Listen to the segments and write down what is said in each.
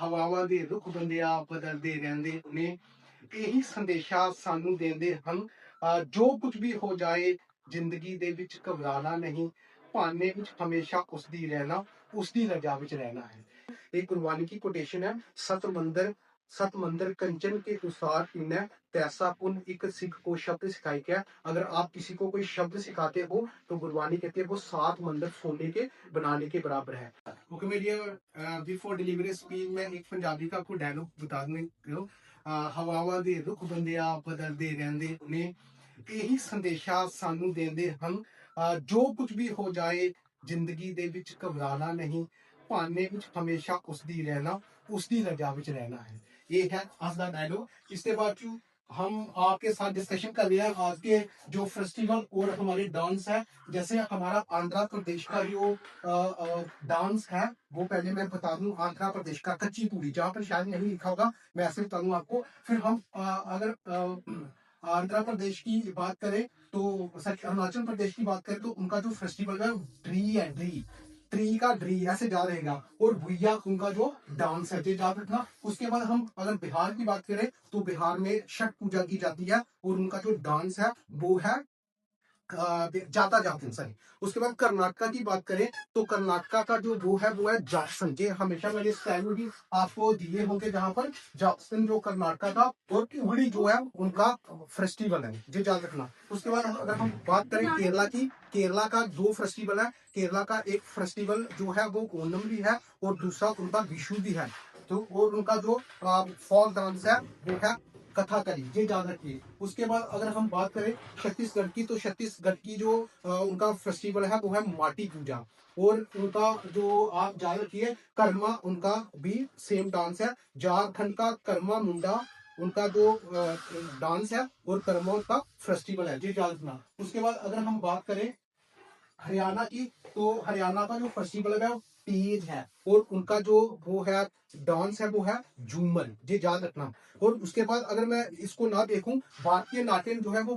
ਹਵਾਵਾਂ ਦੇ ਰੁੱਖ ਬੰਦਿਆ ਬਦਲਦੇ ਰਹਿੰਦੇ ਨੇ। ਇਹੀ ਸੰਦੇਸ਼ਾ ਸਾਨੂੰ ਦਿੰਦੇ ਹਨ। ਜੋ ਕੁਝ ਵੀ ਹੋ ਜਾਏ ਜ਼ਿੰਦਗੀ ਦੇ ਵਿੱਚ ਘਬਰਾਣਾ ਨਹੀਂ, ਭਾਨੇ ਵਿੱਚ ਹਮੇਸ਼ਾ ਉਸਦੀ ਰਹਿਣਾ, ਉਸਦੀ रजा ਵਿੱਚ रहना है। एक गुरबानी की कोटेशन है, सत मंदिर कंचन के तुषार कीन्ह तैसा पुन एक सिख को शब्द सिखाई क्या। अगर आप किसी को कोई शब्द सिखाते हो तो गुरबानी कहती है वो 7 मंदिर सोने के बनाने के बराबर है। Okay media, before delivery speech में एक पंजाबी का आपको डायलॉग बता दूं। ਹਵਾਵਾਂ ਦੇ ਰੁੱਖ ਬੰਦਿਆ ਬਦਲਦੇ ਰਹਿੰਦੇ ਨੇ। ਇਹੀ ਸੰਦੇਸ਼ਾ ਸਾਨੂੰ ਦਿੰਦੇ ਹਨ। ਜੋ ਕੁਝ ਵੀ ਹੋ ਜਾਏ ਜ਼ਿੰਦਗੀ ਦੇ ਵਿੱਚ ਘਬਰਾਣਾ ਨਹੀਂ, ਭਾਨੇ ਵਿੱਚ ਹਮੇਸ਼ਾ ਉਸਦੀ ਰਹਿਣਾ, ਉਸਦੀ रजा ਵਿੱਚ रहना है। ये है आज का डायलॉग। इसके बाद हम आपके साथ डिस्कशन कर रहे हैं आज के जो फेस्टिवल और हमारे डांस है। जैसे हमारा आंध्र प्रदेश का जो डांस है वो पहले मैं बता दूं। आंध्र प्रदेश का कच्ची पूड़ी, जहाँ पर शायद नहीं लिखा होगा, मैं ऐसे बता दूं आपको। फिर हम अगर आंध्र प्रदेश की बात करें तो सॉरी अरुणाचल प्रदेश की बात करें तो उनका जो फेस्टिवल है ड्री है, ट्री का ड्री ऐसे जा रहेगा। और भुइया उनका जो डांस है याद रखना। उसके बाद हम अगर बिहार की बात करें तो बिहार में छठ पूजा की जाती है और उनका जो डांस है वो है जाता जातन सही। उसके बाद कर्नाटका की बात करें तो कर्नाटका का जो वो है जासन। ये हमेशा मैंने स्टाइल भी आपको दिए होंगे जहां पर जासन जो कर्नाटका का और उगड़ी जो है उनका फेस्टिवल है, ये याद रखना। उसके बाद अगर हम बात करें केरला की, केरला का 2 फेस्टिवल है। केरला का एक फेस्टिवल जो है वो ओनम भी है और दूसरा उनका विशु भी है। तो और उनका जो फॉल डांस है वो है कथाकली, ये याद रखिए। उसके बाद अगर हम बात करें छत्तीसगढ़ की तो छत्तीसगढ़ की जो उनका फेस्टिवल है वो है माटी पूजा। और उनका जो आप याद रखिए कर्मा, उनका भी सेम डांस है। झारखंड का कर्मा मुंडा उनका जो डांस है और कर्मा उनका फेस्टिवल है, ये याद रखना। उसके बाद अगर हम बात करें हरियाणा की तो हरियाणा का जो फेस्टिवल है वो तीज है और उनका जो वो है डांस है वो है झूमर, ये याद रखना। और उसके बाद अगर मैं इसको ना देखूं, भारतीय नाट्यम जो है वो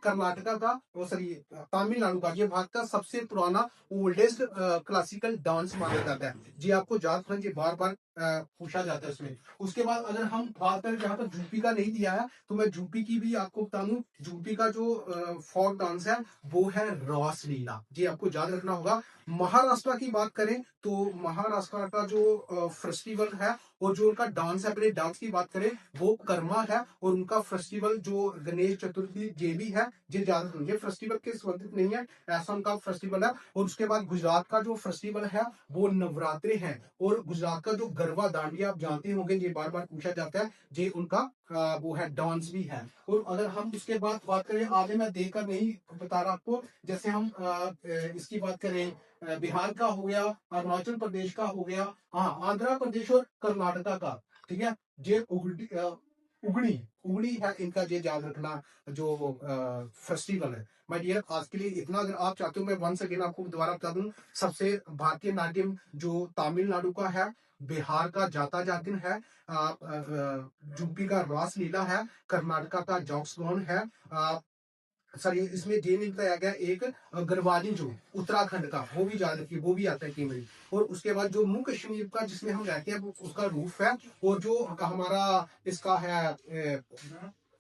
कर्नाटका का सॉरी तमिलनाडु का, ये भारत का सबसे पुराना ओल्डेस्ट क्लासिकल डांस माना जाता है। जी आपको याद रखना, ये बार बार पूछा जाता है उसमें। उसके बाद अगर हम बात करें, जहाँ पर यूपी का नहीं दिया है तो मैं यूपी की भी आपको बता दूं। यूपी का जो फोक डांस है वो है रास लीला, ये आपको याद रखना होगा। महाराष्ट्र की बात करें तो महाराष्ट्र का जो फेस्टिवल है और जो उनका डांस है, अपने डांस की बात करें वो कर्मा है और उनका फेस्टिवल जो गणेश चतुर्थी ये भी है, ये याद रखना। ये फेस्टिवल के संबंधित नहीं है, ऐसा उनका फेस्टिवल है। और उसके बाद गुजरात का जो फेस्टिवल है वो नवरात्रे है। और गुजरात का जो गरबा दांडिया आप जानते होंगे, ये बार बार पूछा जाता है, ये उनका वो है डांस भी है। और अगर हम इसके बाद बात करें, आगे मैं देखकर नहीं बता रहा आपको, जैसे हम इसकी बात करें बिहार का हो गया, अरुणाचल प्रदेश का हो गया, हाँ आंध्र प्रदेश और कर्नाटका का, ठीक है। ये उगड़ी उगड़ी है इनका, ये याद रखना जो फेस्टिवल है। माय डियर, आज के लिए इतना। अगर आप चाहते हो मैं वंस अगेन आपको दोबारा बता दूं, सबसे भारतीय नाट्यम जो तमिलनाडु का है, बिहार का जाता जातिन है, यूपी का रास लीला है, कर्नाटका का जॉक्सगॉन है, सर ये इसमें ये नहीं बताया गया एक गढ़वाली जो उत्तराखंड का, वो भी याद रखिए, वो भी आता है केमरी। और उसके बाद जो मुंह कश्मीर का जिसमें हम रहते हैं वो उसका रूफ है। और जो हमारा इसका है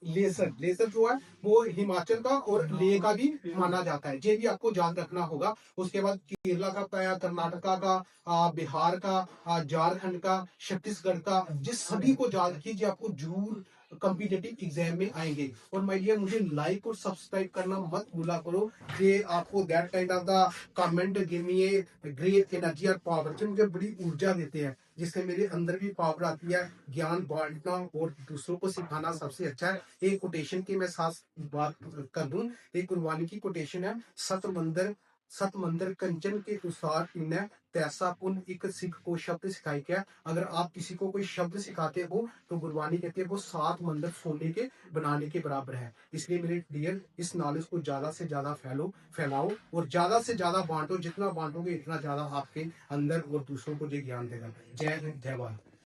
लेसर जो है वो हिमाचल का और लेह का भी माना जाता है, ये भी आपको याद रखना होगा। उसके बाद केरला का बताया, कर्नाटका का, बिहार का, झारखंड का, छत्तीसगढ़ का, जिस सभी को याद रखिए, जो आपको जरूर कॉम्पिटिटिव एग्जाम में आएंगे। और माय डियर, मुझे लाइक और सब्सक्राइब करना मत भूला करो। ये आपको that kind of the comment give me a great energy और पावर, जो मुझे बड़ी ऊर्जा देते हैं, जिससे मेरे अंदर भी पावर आती है। ज्ञान बांटना और दूसरों को सिखाना सबसे अच्छा है। एक कोटेशन की मैं साथ बात कर दूं। एक गुरबानी की कोटेशन है, सत मंदिर कंचन के तुषार कीन्ह तैसा पुन एक सिख को शब्द सिखाई क्या। अगर आप किसी को कोई शब्द सिखाते हो तो गुरबानी कहती है वो 7 मंदिर सोने के बनाने के बराबर है। इसलिए मेरे डियर, इस नॉलेज को ज्यादा से ज्यादा फैलाओ और ज्यादा से ज्यादा बांटो। जितना बांटोगे इतना ज्यादा आपके अंदर और दूसरों को ये ज्ञान देगा। जय हिंद, जय भारत।